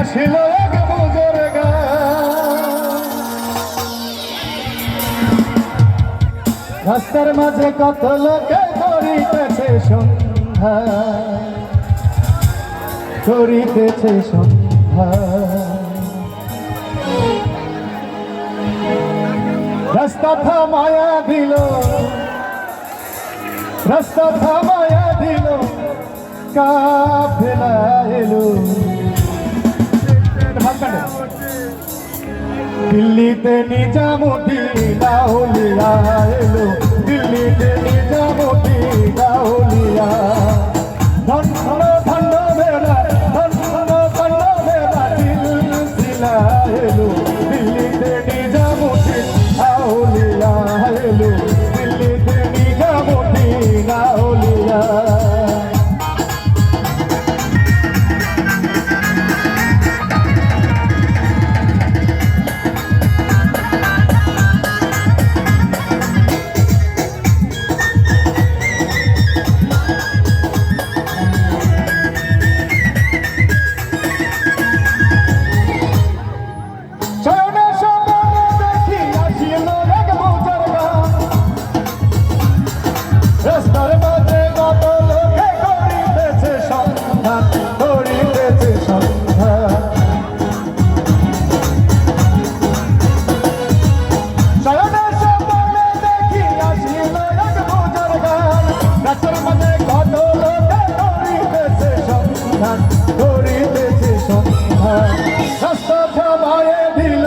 আসিল এক বুজুর্গ রাস্তার মাঝে কত লোকে করিতেছে সন্ধ্যা করিতেছে সন্ধ্যা রাস্তা থামায়া দিল রাস্তা থামায়া দিল কাফেলা এলো দিল্লিতে নিজামুদ্দিন আউলিয়া এলো দিল্লিতে নিজামুদ্দিন আউলিয়া ধন্য ধন্য বেলা ধন্য ধন্য বেলা সিলসিলা এলো দিল্লিতে নিজামুদ্দিন আউলিয়া এলো দিল্লিতে নিজামুদ্দিন আউলিয়া রাস্তার মাঝে কত লোকে করিতেছে সন্ধ্যা করিতেছে সন্ধ্যা শয়নের স্বপ্নে দেখি আসিল এক বুজুর্গ রাস্তার মাঝে কত লোকে করিতেছে সন্ধ্যা করিতেছে সন্ধ্যা রাস্তা থামায়ে দিল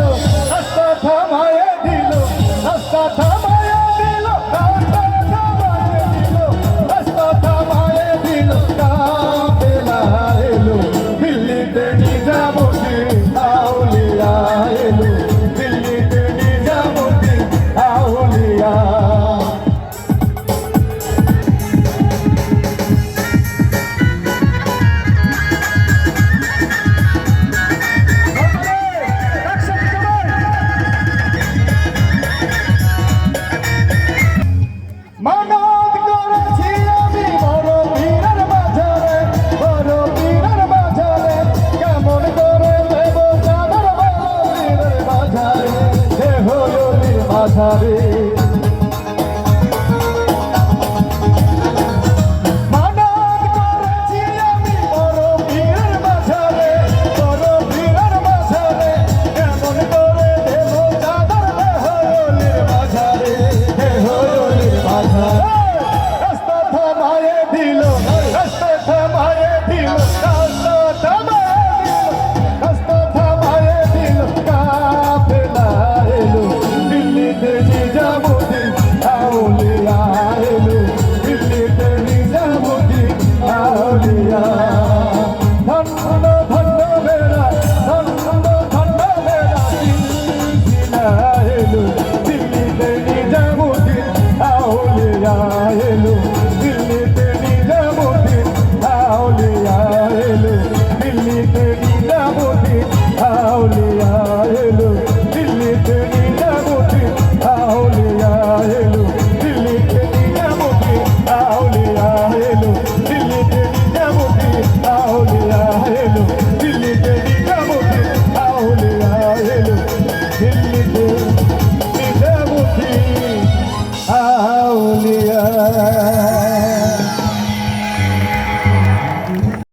রাস্তা থামায়ে দিল রাস্তা থামায়ে দিল কাফেলা এলো দিল্লিতে নিজামুদ্দিন আউলিয়া এলো দিল্লিতে নিজামুদ্দিন আউলিয়া মাঝারে মানত করেছি আমি বড় পীরের মাঝারে বড় পীরের মাঝারে কেমন করে দেব চাদর দেহলির মাঝারে দেহলির মাঝারে রাস্তা থামায়ে দিল রাস্তা থামায়ে দিল রাস্তা থামায়ে দিল রাস্তা থামায়ে দিল কাফেলা এলো দিল্লিতে নিজামুদ্দিন আউলিয়া এলো দিল্লিতে নিজামুদ্দিন আউলিয়া ধন্য ধন্য বেলা ধন্য ধন্য বেলা সিলসিলা এলো দিল্লিতে নিজামুদ্দিন আউলিয়া এলো দিল্লিতে নিজামুদ্দিন আউলিয়া এলো দিল্লিতে নিজামুদ্দিন আউলিয়া এলো দিল্লিতে নিজামুদ্দিন আউলিয়া এলো দিল্লিতে নিজামুদ্দিন আউলিয়া এলো